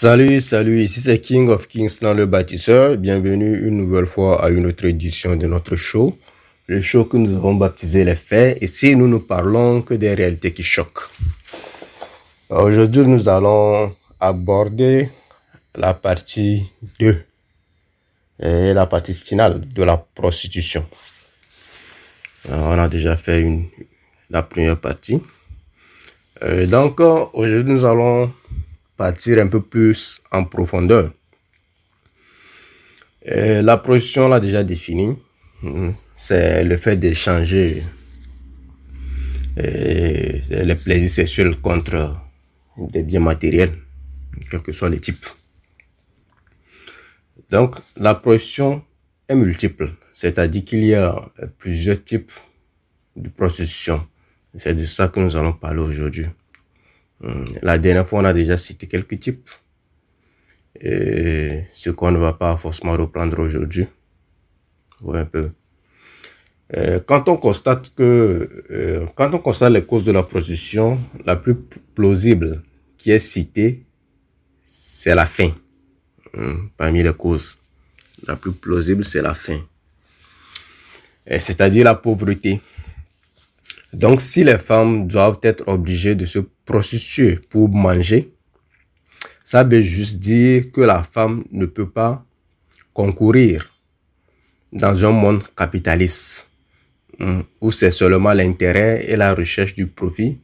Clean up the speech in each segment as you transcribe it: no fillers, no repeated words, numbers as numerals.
Salut, ici c'est King of Kings dans le bâtisseur. Bienvenue une nouvelle fois à une autre édition de notre show. Le show que nous avons baptisé Les Faits. Ici, nous ne parlons que des réalités qui choquent. Aujourd'hui, nous allons aborder la partie 2 et la partie finale de la prostitution. On a déjà fait la première partie. Donc, aujourd'hui, nous allons partir un peu plus en profondeur. La prostitution, on l'a déjà définie. C'est le fait d'échanger les plaisirs sexuels contre des biens matériels, quels que soient les types. Donc, la prostitution est multiple, c'est-à-dire qu'il y a plusieurs types de prostitution. C'est de ça que nous allons parler aujourd'hui. La dernière fois, on a déjà cité quelques types, et ce qu'on ne va pas forcément reprendre aujourd'hui. Ouais, un peu. Quand on constate les causes de la prostitution, la plus plausible qui est citée, c'est la faim. Parmi les causes, la plus plausible, c'est la faim. C'est-à-dire la pauvreté. Donc, si les femmes doivent être obligées de se prostituer pour manger, ça veut juste dire que la femme ne peut pas concourir dans un monde capitaliste où c'est seulement l'intérêt et la recherche du profit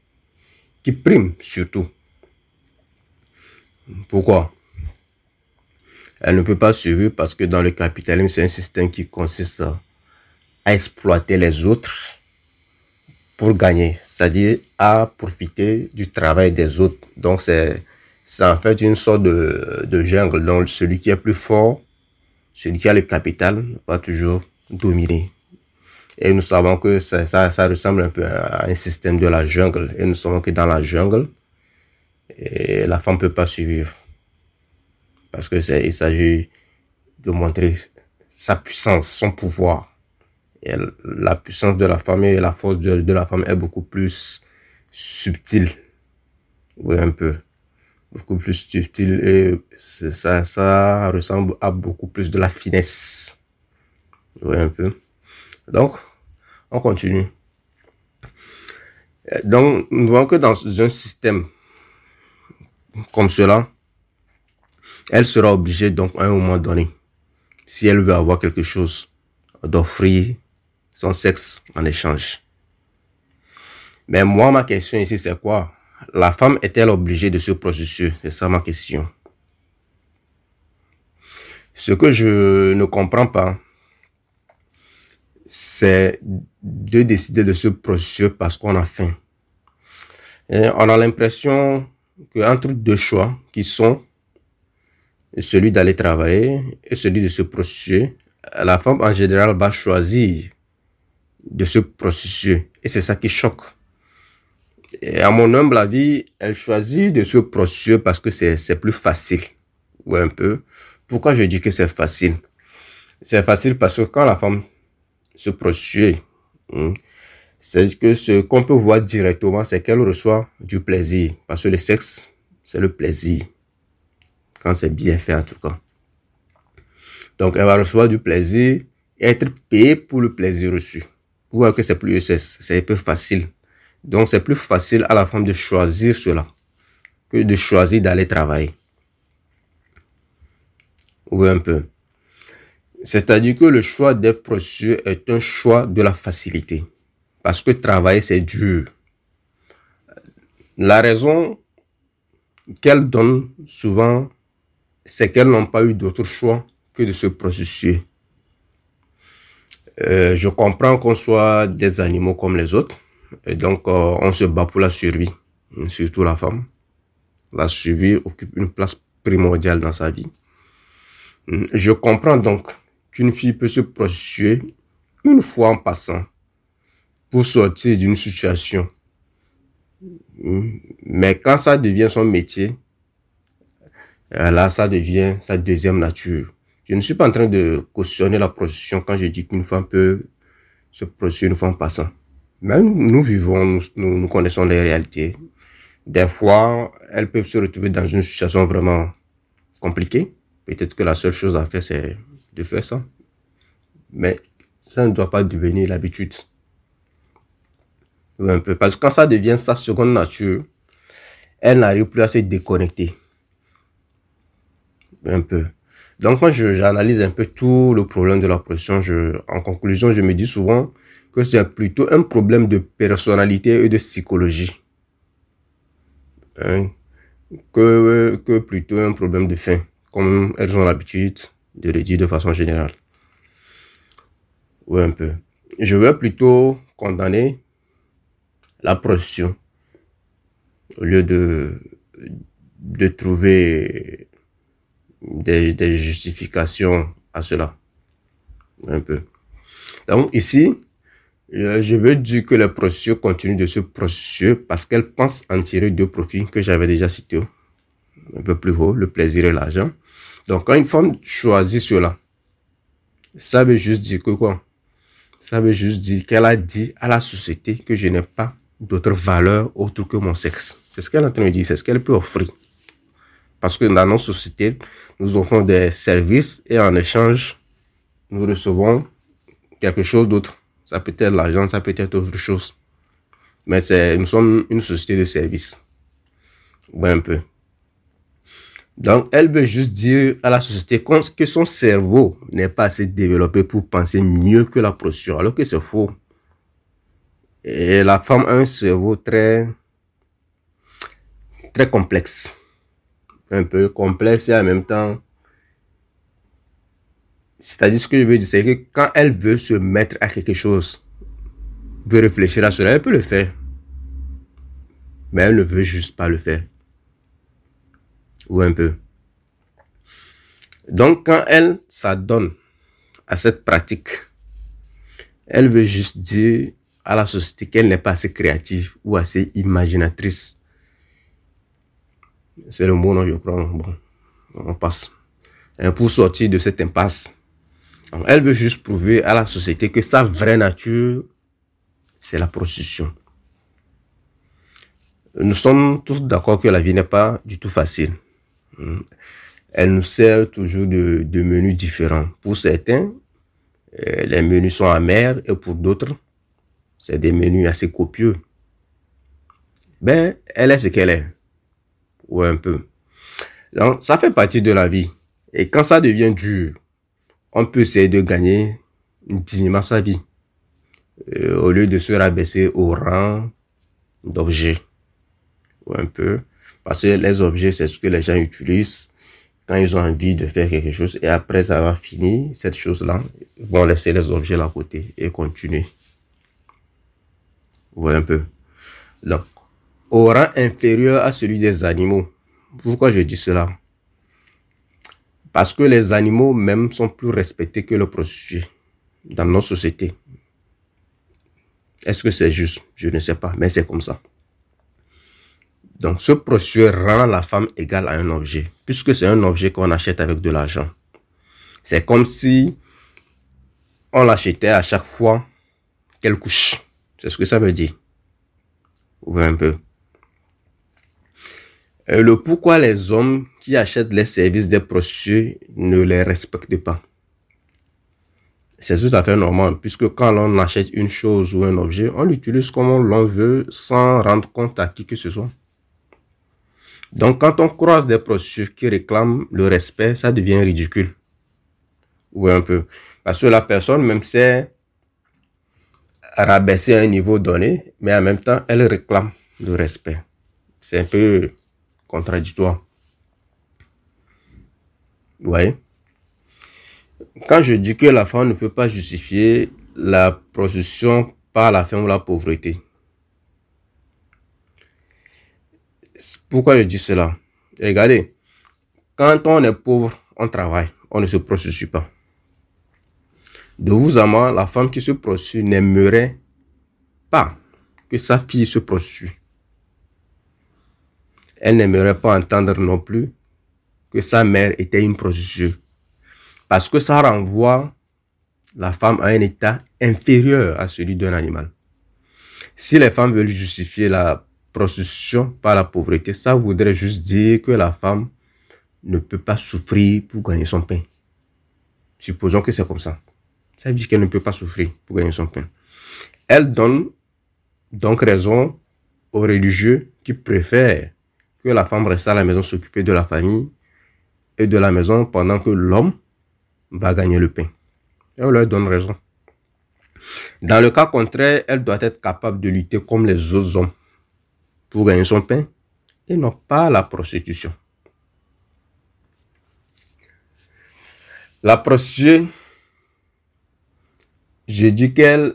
qui priment surtout. Pourquoi? Elle ne peut pas survivre parce que dans le capitalisme, c'est un système qui consiste à exploiter les autres pour gagner, c'est-à-dire à profiter du travail des autres. Donc c'est en fait une sorte de jungle. Donc celui qui est plus fort, celui qui a le capital va toujours dominer. Et nous savons que ça ressemble un peu à un système de la jungle. Et nous savons que dans la jungle, la femme ne peut pas survivre. Parce que il s'agit de montrer sa puissance, son pouvoir. Et la puissance de la femme et la force de la femme est beaucoup plus subtile. Oui, un peu. Beaucoup plus subtile. Et ça ressemble à beaucoup plus de la finesse. Oui, un peu. Donc, on continue. Donc, nous voyons que dans un système comme cela, elle sera obligée, donc, à un moment donné, si elle veut avoir quelque chose, d'offrir son sexe en échange. Mais moi, ma question ici, c'est quoi? La femme est-elle obligée de se prostituer? C'est ça ma question. Ce que je ne comprends pas, c'est de décider de se prostituer parce qu'on a faim. Et on a l'impression qu'entre deux choix qui sont celui d'aller travailler et celui de se prostituer, la femme en général va choisir de se prostituer. Et c'est ça qui choque. Et à mon humble avis, elle choisit de se prostituer parce que c'est plus facile. Ouais, un peu. Pourquoi je dis que c'est facile? C'est facile parce que quand la femme se prostitue, c'est que ce qu'on peut voir directement, c'est qu'elle reçoit du plaisir. Parce que le sexe, c'est le plaisir. Quand c'est bien fait en tout cas. Donc elle va recevoir du plaisir et être payée pour le plaisir reçu. Vous voyez que c'est un peu facile. Donc c'est plus facile à la femme de choisir cela que de choisir d'aller travailler. Oui, un peu. C'est-à-dire que le choix d'être prostituée est un choix de la facilité. Parce que travailler, c'est dur. La raison qu'elles donnent souvent, c'est qu'elles n'ont pas eu d'autre choix que de se prostituer. Je comprends qu'on soit des animaux comme les autres. Et donc, on se bat pour la survie. Surtout la femme. La survie occupe une place primordiale dans sa vie. Je comprends donc qu'une fille peut se prostituer une fois en passant pour sortir d'une situation. Mais quand ça devient son métier, là, ça devient sa deuxième nature. Je ne suis pas en train de cautionner la prostitution quand je dis qu'une femme peut se prostituer une fois en passant. Mais nous vivons, nous connaissons les réalités. Des fois, elles peuvent se retrouver dans une situation vraiment compliqué. Peut-être que la seule chose à faire, c'est de faire ça. Mais ça ne doit pas devenir l'habitude. Un peu. Parce que quand ça devient sa seconde nature, elle n'arrive plus à se déconnecter. Un peu. Donc, quand j'analyse un peu tout le problème de la prostitution, en conclusion, je me dis souvent que c'est plutôt un problème de personnalité et de psychologie. Hein, que plutôt un problème de faim, comme elles ont l'habitude de le dire de façon générale. Oui, un peu. Je veux plutôt condamner la prostitution au lieu de trouver des justifications à cela. Un peu. Donc ici, je veux dire que les prostituées continuent de se prostituer parce qu'elles pensent en tirer deux profits que j'avais déjà cités un peu plus haut, le plaisir et l'argent. Donc quand une femme choisit cela, ça veut juste dire que quoi? Ça veut juste dire qu'elle a dit à la société que je n'ai pas d'autre valeur autre que mon sexe. C'est ce qu'elle est en train de dire, c'est ce qu'elle peut offrir. Parce que dans nos sociétés, nous offrons des services et en échange, nous recevons quelque chose d'autre. Ça peut être l'argent, ça peut être autre chose. Mais nous sommes une société de services. Ouais, un peu. Donc, elle veut juste dire à la société que son cerveau n'est pas assez développé pour penser mieux que la prostitution, alors que c'est faux. Et la femme a un cerveau très complexe. Un peu complexe et en même temps, c'est-à-dire ce que je veux dire, c'est que quand elle veut se mettre à quelque chose, veut réfléchir à cela, elle peut le faire. Mais elle ne veut juste pas le faire. Ou un peu. Donc, quand elle s'adonne à cette pratique, elle veut juste dire à la société qu'elle n'est pas assez créative ou assez imaginatrice. C'est le mot, non, je crois. Bon, on passe. Et pour sortir de cette impasse, elle veut juste prouver à la société que sa vraie nature, c'est la prostitution. Nous sommes tous d'accord que la vie n'est pas du tout facile. Elle nous sert toujours de menus différents. Pour certains, les menus sont amers et pour d'autres, c'est des menus assez copieux. Ben, elle est ce qu'elle est. Ou un peu. Donc, ça fait partie de la vie. Et quand ça devient dur, on peut essayer de gagner dignement sa vie. Au lieu de se rabaisser au rang d'objets. Ou un peu. Parce que les objets, c'est ce que les gens utilisent quand ils ont envie de faire quelque chose. Et après, ça va finir, cette chose-là, ils vont laisser les objets là à côté et continuer. Vous voyez un peu. Donc, au rang inférieur à celui des animaux. Pourquoi je dis cela? Parce que les animaux même sont plus respectés que le prostitué dans nos sociétés. Est-ce que c'est juste? Je ne sais pas, mais c'est comme ça. Donc, ce prostitué rend la femme égale à un objet, puisque c'est un objet qu'on achète avec de l'argent. C'est comme si on l'achetait à chaque fois qu'elle couche. C'est ce que ça veut dire. Vous voyez un peu. Le pourquoi les hommes qui achètent les services des prostituées ne les respectent pas. C'est tout à fait normal, puisque quand l'on achète une chose ou un objet, on l'utilise comme l'on veut sans rendre compte à qui que ce soit. Donc, quand on croise des prostituées qui réclament le respect, ça devient ridicule. Ou un peu. Parce que la personne même sait rabaisser à un niveau donné, mais en même temps, elle réclame le respect. C'est un peu contradictoire. Vous voyez? Quand je dis que la femme ne peut pas justifier la prostitution par la faim ou la pauvreté, pourquoi je dis cela? Regardez, quand on est pauvre, on travaille, on ne se prostitue pas. De vous à moi, la femme qui se prostitue n'aimerait pas que sa fille se prostitue. Elle n'aimerait pas entendre non plus que sa mère était une prostituée. Parce que ça renvoie la femme à un état inférieur à celui d'un animal. Si les femmes veulent justifier la prostitution par la pauvreté, ça voudrait juste dire que la femme ne peut pas souffrir pour gagner son pain. Supposons que c'est comme ça. Ça veut dire qu'elle ne peut pas souffrir pour gagner son pain. Elle donne donc raison aux religieux qui préfèrent que la femme reste à la maison s'occuper de la famille et de la maison pendant que l'homme va gagner le pain. Elle leur donne raison. Dans le cas contraire, elle doit être capable de lutter comme les autres hommes pour gagner son pain et non pas la prostitution. La prostituée, je dis qu'elle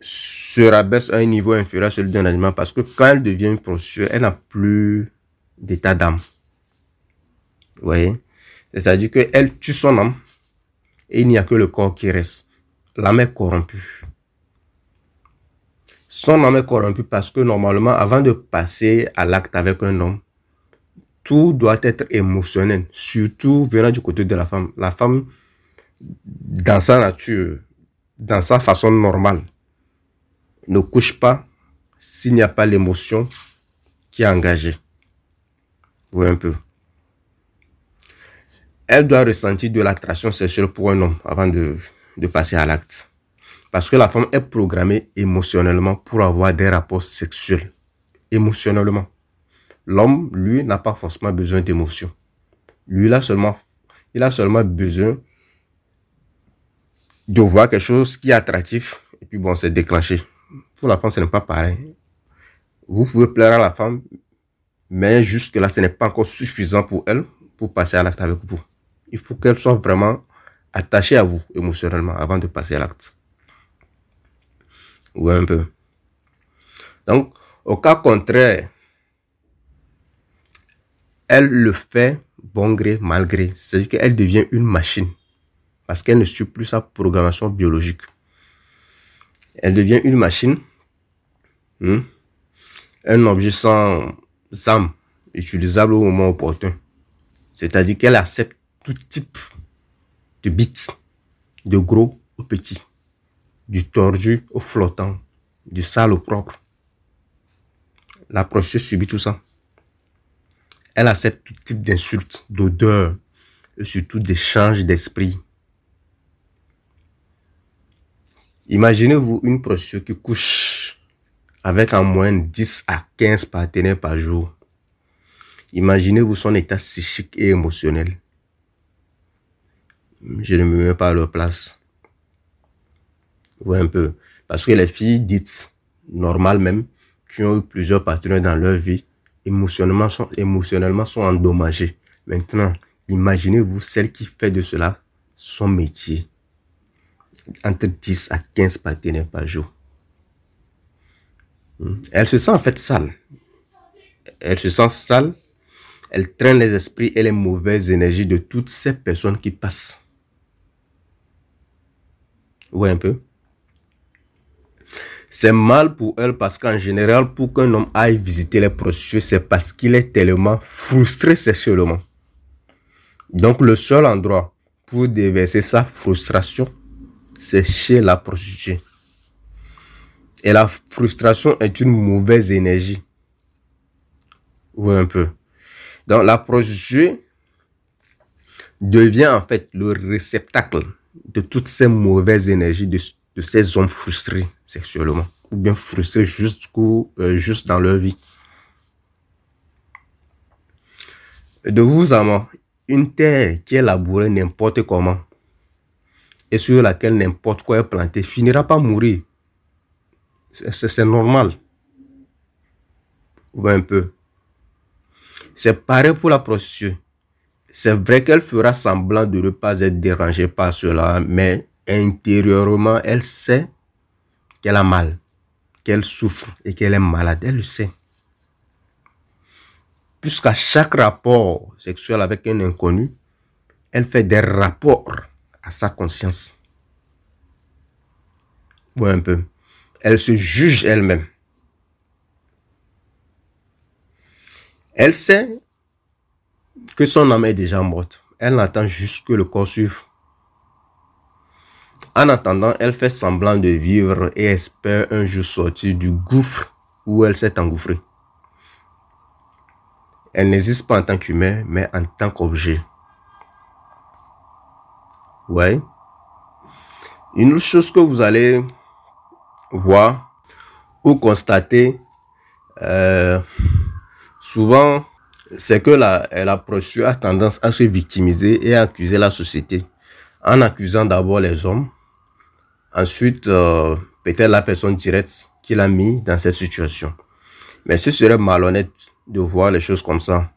se rabaisse à un niveau inférieur à celui d'un animal parce que quand elle devient une prostituée, elle n'a plus d'état d'âme. Vous voyez? C'est-à-dire qu'elle tue son âme et il n'y a que le corps qui reste. L'âme est corrompue. Son âme est corrompue parce que normalement, avant de passer à l'acte avec un homme, tout doit être émotionnel, surtout venant du côté de la femme. La femme, dans sa nature, dans sa façon normale, ne couche pas s'il n'y a pas l'émotion qui est engagée. Vous voyez un peu. Elle doit ressentir de l'attraction sexuelle pour un homme avant de passer à l'acte. Parce que la femme est programmée émotionnellement pour avoir des rapports sexuels. Émotionnellement. L'homme, lui, n'a pas forcément besoin d'émotion. Lui, il a seulement besoin de voir quelque chose qui est attractif. Et puis bon, c'est déclenché. Pour la femme, ce n'est pas pareil. Vous pouvez plaire à la femme, mais jusque-là, ce n'est pas encore suffisant pour elle pour passer à l'acte avec vous. Il faut qu'elle soit vraiment attachée à vous émotionnellement avant de passer à l'acte. Oui, un peu. Donc, au cas contraire, elle le fait bon gré, mal gré. C'est-à-dire qu'elle devient une machine parce qu'elle ne suit plus sa programmation biologique. Elle devient une machine, un objet sans âme, utilisable au moment opportun. C'est-à-dire qu'elle accepte tout type de bits, de gros au petit, du tordu au flottant, du sale au propre. La prostituée subit tout ça. Elle accepte tout type d'insultes, d'odeurs et surtout d'échanges d'esprit. Imaginez-vous une prostituée qui couche avec en moyenne 10 à 15 partenaires par jour. Imaginez-vous son état psychique et émotionnel. Je ne me mets pas à leur place. Ouais, un peu. Parce que les filles dites, normales même, qui ont eu plusieurs partenaires dans leur vie, émotionnellement sont endommagées. Maintenant, imaginez-vous celle qui fait de cela son métier. Entre 10 à 15 partenaires par jour. Elle se sent en fait sale. Elle se sent sale. Elle traîne les esprits et les mauvaises énergies de toutes ces personnes qui passent. Ouais, un peu. C'est mal pour elle parce qu'en général, pour qu'un homme aille visiter les prostituées, c'est parce qu'il est tellement frustré sexuellement. Donc, le seul endroit pour déverser sa frustration, c'est chez la prostituée. Et la frustration est une mauvaise énergie. Oui, un peu. Donc, la prostituée devient en fait le réceptacle de toutes ces mauvaises énergies de ces hommes frustrés sexuellement. Ou bien frustrés juste dans leur vie. De vous à moi, une terre qui est labourée n'importe comment et sur laquelle n'importe quoi est planté finira par mourir. C'est normal. Vous voyez un peu. C'est pareil pour la prostituée. C'est vrai qu'elle fera semblant de ne pas être dérangée par cela, mais intérieurement, elle sait qu'elle a mal, qu'elle souffre et qu'elle est malade. Elle le sait. Puisqu'à chaque rapport sexuel avec un inconnu, elle fait des rapports à sa conscience. Vous voyez un peu. Elle se juge elle-même. Elle sait que son âme est déjà morte. Elle attend juste que le corps suive. En attendant, elle fait semblant de vivre et espère un jour sortir du gouffre où elle s'est engouffrée. Elle n'existe pas en tant qu'humain, mais en tant qu'objet. Ouais. Une autre chose que vous allez voir ou constater souvent, c'est que la prostituée a tendance à se victimiser et à accuser la société en accusant d'abord les hommes, ensuite peut-être la personne directe qui l'a mis dans cette situation. Mais ce serait malhonnête de voir les choses comme ça.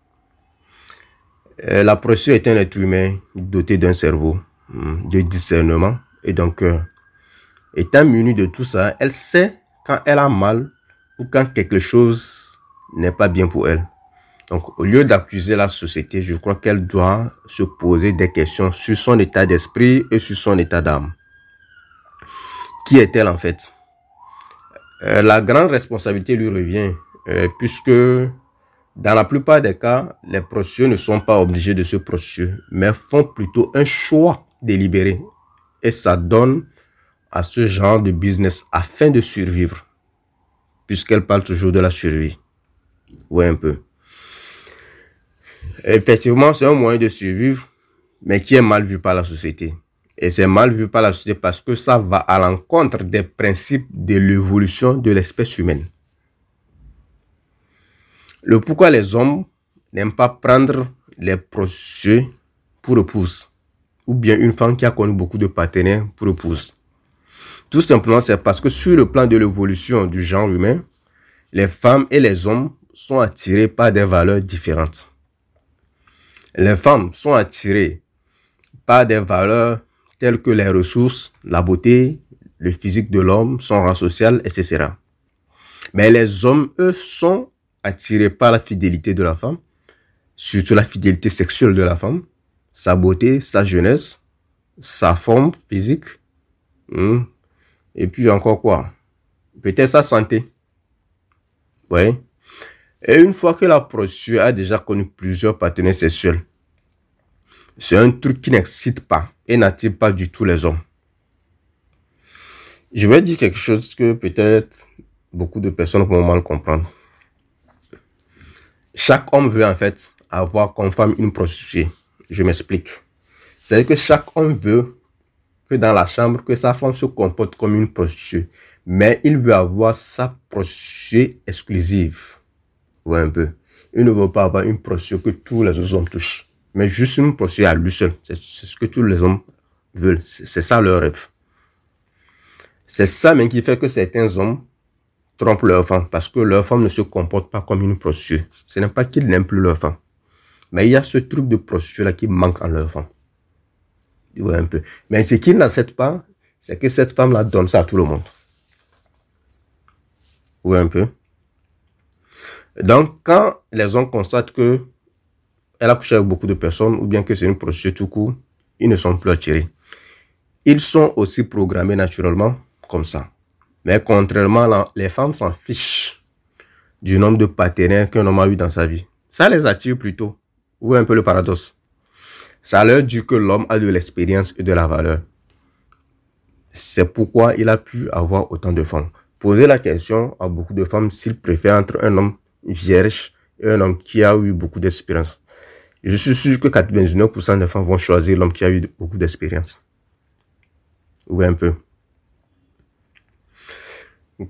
La prostituée est un être humain doté d'un cerveau, de discernement et d'un cœur. Étant munie de tout ça, elle sait quand elle a mal ou quand quelque chose n'est pas bien pour elle. Donc, au lieu d'accuser la société, je crois qu'elle doit se poser des questions sur son état d'esprit et sur son état d'âme. Qui est-elle en fait? La grande responsabilité lui revient, puisque dans la plupart des cas, les prostituées ne sont pas obligés de se prostituer, mais font plutôt un choix délibéré. Et ça donne à ce genre de business afin de survivre, puisqu'elle parle toujours de la survie. Ouais, un peu. Effectivement, c'est un moyen de survivre, mais qui est mal vu par la société. Et c'est mal vu par la société parce que ça va à l'encontre des principes de l'évolution de l'espèce humaine. Le pourquoi les hommes n'aiment pas prendre les prostituées pour épouse, ou bien une femme qui a connu beaucoup de partenaires pour épouse. Tout simplement, c'est parce que sur le plan de l'évolution du genre humain, les femmes et les hommes sont attirés par des valeurs différentes. Les femmes sont attirées par des valeurs telles que les ressources, la beauté, le physique de l'homme, son rang social, etc. Mais les hommes, eux, sont attirés par la fidélité de la femme, surtout la fidélité sexuelle de la femme, sa beauté, sa jeunesse, sa forme physique, et puis encore quoi? Peut-être sa santé. Oui. Et une fois que la prostituée a déjà connu plusieurs partenaires sexuels, c'est un truc qui n'excite pas et n'attire pas du tout les hommes. Je vais dire quelque chose que peut-être beaucoup de personnes vont mal comprendre. Chaque homme veut en fait avoir comme femme une prostituée. Je m'explique. C'est que chaque homme veut que dans la chambre, que sa femme se comporte comme une prostituée. Mais il veut avoir sa prostituée exclusive. Ouais, un peu. Il ne veut pas avoir une prostituée que tous les autres hommes touchent. Mais juste une prostituée à lui seul. C'est ce que tous les hommes veulent. C'est ça leur rêve. C'est ça même qui fait que certains hommes trompent leur femme. Parce que leur femme ne se comporte pas comme une prostituée. Ce n'est pas qu'ils n'aiment plus leur femme. Mais il y a ce truc de prostituée là qui manque en leur femme. Ouais, un peu. Mais ce qu'ils n'acceptent pas, c'est que cette femme-là donne ça à tout le monde. Ouais, un peu. Donc, quand les hommes constatent que elle a couché avec beaucoup de personnes, ou bien que c'est une prostituée tout court, ils ne sont plus attirés. Ils sont aussi programmés naturellement comme ça. Mais contrairement, les femmes s'en fichent du nombre de partenaires qu'un homme a eu dans sa vie. Ça les attire plutôt. Ouais, un peu le paradoxe. Ça leur dit que l'homme a de l'expérience et de la valeur. C'est pourquoi il a pu avoir autant de femmes. Posez la question à beaucoup de femmes s'ils préfèrent entre un homme vierge et un homme qui a eu beaucoup d'expérience. Je suis sûr que 99% des femmes vont choisir l'homme qui a eu beaucoup d'expérience. Oui, un peu.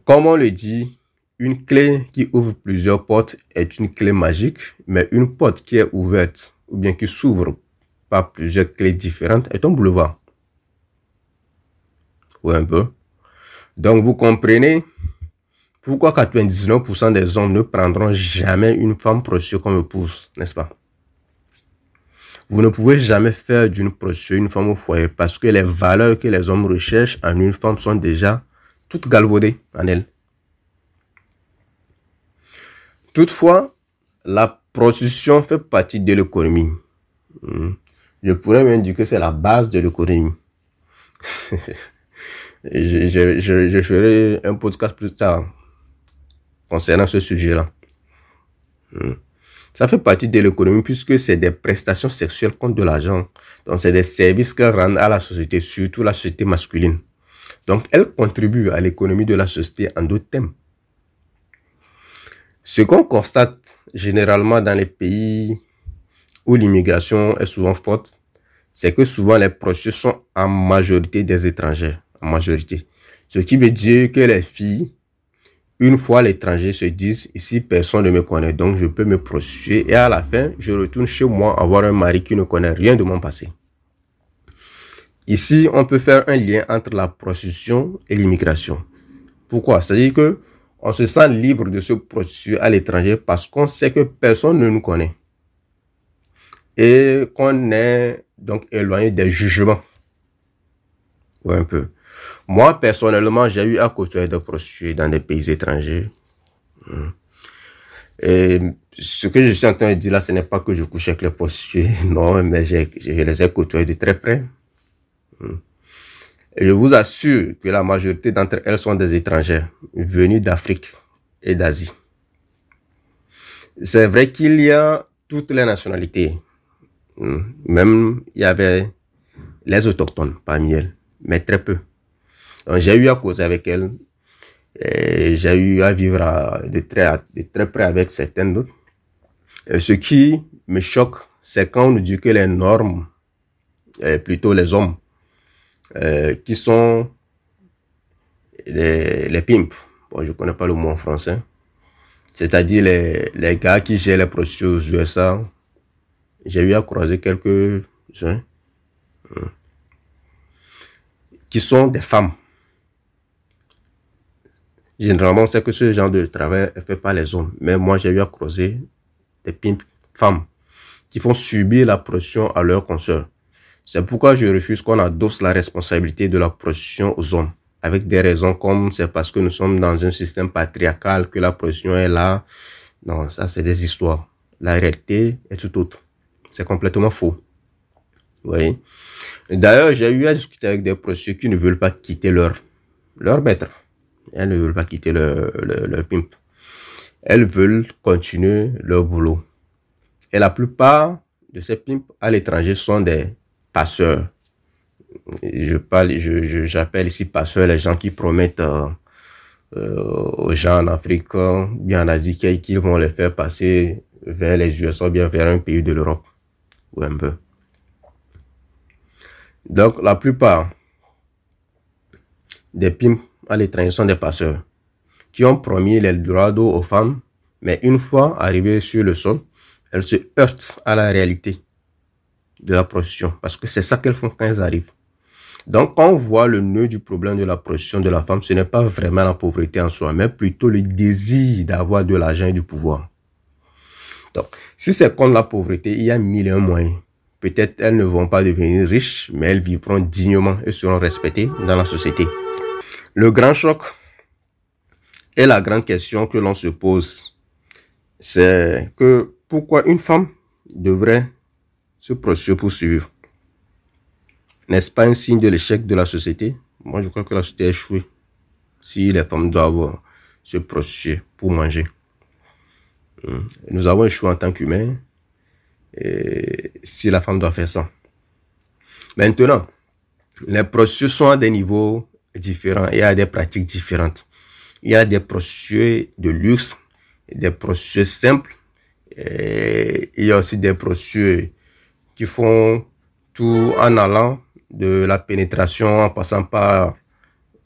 Comme on le dit, une clé qui ouvre plusieurs portes est une clé magique, mais une porte qui est ouverte ou bien qui s'ouvre par plusieurs clés différentes est un boulevard. Oui, un peu. Donc, vous comprenez pourquoi 99% des hommes ne prendront jamais une femme prostituée comme épouse, n'est-ce pas? Vous ne pouvez jamais faire d'une prostituée une femme au foyer parce que les valeurs que les hommes recherchent en une femme sont déjà toutes galvaudées en elle. Toutefois, la prostitution fait partie de l'économie. Je pourrais même dire que c'est la base de l'économie. Je ferai un podcast plus tard concernant ce sujet-là. Ça fait partie de l'économie puisque c'est des prestations sexuelles contre de l'argent. Donc, c'est des services qu'elles rendent à la société, surtout la société masculine. Donc, elles contribuent à l'économie de la société en d'autres thèmes. Ce qu'on constate généralement dans les pays où l'immigration est souvent forte, c'est que souvent les prostituées sont en majorité des étrangers, en majorité. Ce qui veut dire que les filles, une fois à l'étranger, se disent ici personne ne me connaît, donc je peux me prostituer et à la fin, je retourne chez moi avoir un mari qui ne connaît rien de mon passé. Ici, on peut faire un lien entre la prostitution et l'immigration. Pourquoi? C'est-à-dire que on se sent libre de se prostituer à l'étranger parce qu'on sait que personne ne nous connaît et qu'on est donc éloigné des jugements. Ouais, un peu. Moi, personnellement, j'ai eu à côtoyer des prostituées dans des pays étrangers. Et ce que je suis en train de dire là, ce n'est pas que je couche avec les prostituées, non, mais je les ai côtoyées de très près. Et je vous assure que la majorité d'entre elles sont des étrangères venus d'Afrique et d'Asie. C'est vrai qu'il y a toutes les nationalités. Même il y avait les autochtones parmi elles, mais très peu. J'ai eu à causer avec elles. J'ai eu à vivre de très près avec certaines d'autres. Ce qui me choque, c'est quand on nous dit que les normes, plutôt les hommes, qui sont les pimps, bon, je ne connais pas le mot en français, c'est-à-dire les gars qui gèrent les prostituées aux USA. J'ai eu à croiser quelques-uns qui sont des femmes. Généralement, c'est que ce genre de travail est fait par les hommes. Mais moi, j'ai eu à croiser des pimps femmes qui font subir la prostitution à leurs consoeurs. C'est pourquoi je refuse qu'on adosse la responsabilité de la prostitution aux hommes, avec des raisons comme c'est parce que nous sommes dans un système patriarcal que la prostitution est là. Non, ça c'est des histoires. La réalité est tout autre. C'est complètement faux. Vous voyez? D'ailleurs, j'ai eu à discuter avec des prostituées qui ne veulent pas quitter leur maître. Elles ne veulent pas quitter leur pimp. Elles veulent continuer leur boulot. Et la plupart de ces pimps à l'étranger sont des passeurs. J'appelle ici passeurs les gens qui promettent aux gens en Afrique, bien en Asie, qu'ils vont les faire passer vers les USA, bien vers un pays de l'Europe. Ou un peu. Donc, la plupart des pimps à l'étranger sont des passeurs qui ont promis les droits d'eau aux femmes, mais une fois arrivées sur le sol, elles se heurtent à la réalité de la prostitution, parce que c'est ça qu'elles font quand elles arrivent. Donc, quand on voit le nœud du problème de la prostitution de la femme, ce n'est pas vraiment la pauvreté en soi, mais plutôt le désir d'avoir de l'argent et du pouvoir. Donc, si c'est contre la pauvreté, il y a mille et un moyens. Peut-être elles ne vont pas devenir riches, mais elles vivront dignement et seront respectées dans la société. Le grand choc et la grande question que l'on se pose, c'est que pourquoi une femme devrait se prostituer pour survivre? N'est-ce pas un signe de l'échec de la société? Moi, je crois que la société a échoué si les femmes doivent se prostituer pour manger. Nous avons échoué en tant qu'humains si la femme doit faire ça. Maintenant, les prostituées sont à des niveaux différents et à des pratiques différentes. Il y a des prostituées de luxe, des prostituées simples. Et il y a aussi des prostituées qui font tout en allant de la pénétration en passant par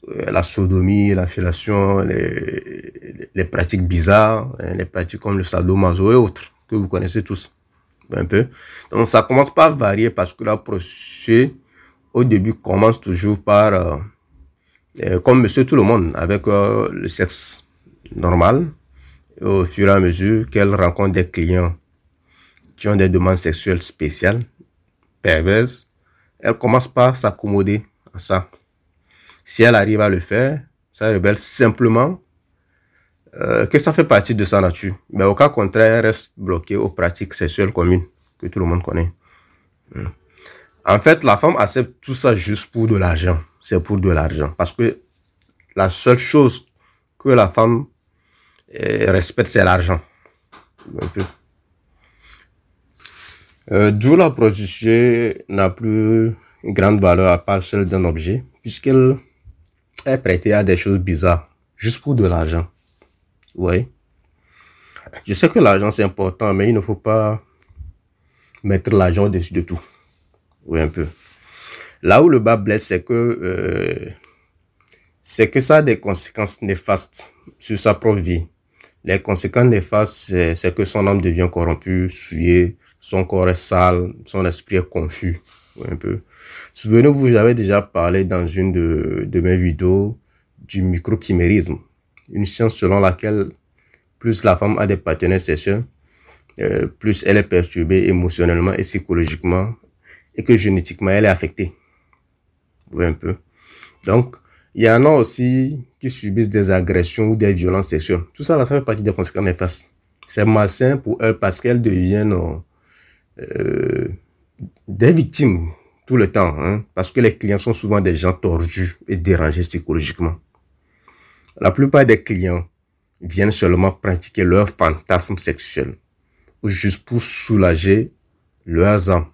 la sodomie, la fellation, les pratiques bizarres, les pratiques comme le sadomaso et autres, que vous connaissez tous un peu. Donc ça commence par varier parce que la prostituée, au début, commence toujours par, comme monsieur tout le monde, avec le sexe normal. Et au fur et à mesure qu'elle rencontre des clients qui ont des demandes sexuelles spéciales, perverses, elle commence par s'accommoder à ça. Si elle arrive à le faire, ça révèle simplement que ça fait partie de sa nature. Mais au cas contraire, elle reste bloquée aux pratiques sexuelles communes que tout le monde connaît. En fait, la femme accepte tout ça juste pour de l'argent. C'est pour de l'argent. Parce que la seule chose que la femme respecte, c'est l'argent. D'où la prostitution n'a plus une grande valeur à part celle d'un objet, puisqu'elle est prêtée à des choses bizarres, juste pour de l'argent. Oui. Je sais que l'argent c'est important, mais il ne faut pas mettre l'argent au-dessus de tout. Oui, un peu. Là où le bas blesse, c'est que ça a des conséquences néfastes sur sa propre vie. Les conséquences néfastes, c'est que son âme devient corrompue, souillée, son corps est sale, son esprit est confus. Oui, un peu. Souvenez-vous, j'avais déjà parlé dans une de mes vidéos du microchimérisme, une science selon laquelle plus la femme a des partenaires sexuels, plus elle est perturbée émotionnellement et psychologiquement, et que génétiquement elle est affectée. Oui, un peu. Donc, il y en a aussi qui subissent des agressions ou des violences sexuelles. Tout ça, là, ça fait partie des conséquences néfastes. C'est malsain pour elles parce qu'elles deviennent des victimes tout le temps, hein, parce que les clients sont souvent des gens tordus et dérangés psychologiquement. La plupart des clients viennent seulement pratiquer leur fantasme sexuel ou juste pour soulager leurs âmes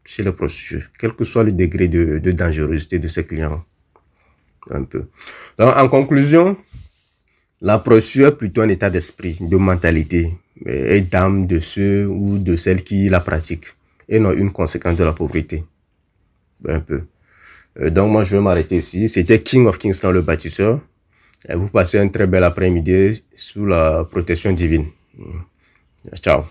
chez les prostituées, quel que soit le degré de dangerosité de ces clients. Un peu. Donc, en conclusion, la prostituée est plutôt un état d'esprit, de mentalité et d'âme de ceux ou de celles qui la pratiquent et non une conséquence de la pauvreté. Un peu. Donc, moi, je vais m'arrêter ici. C'était King of Kings dans le bâtisseur. Et vous passez un très bel après-midi sous la protection divine. Ciao.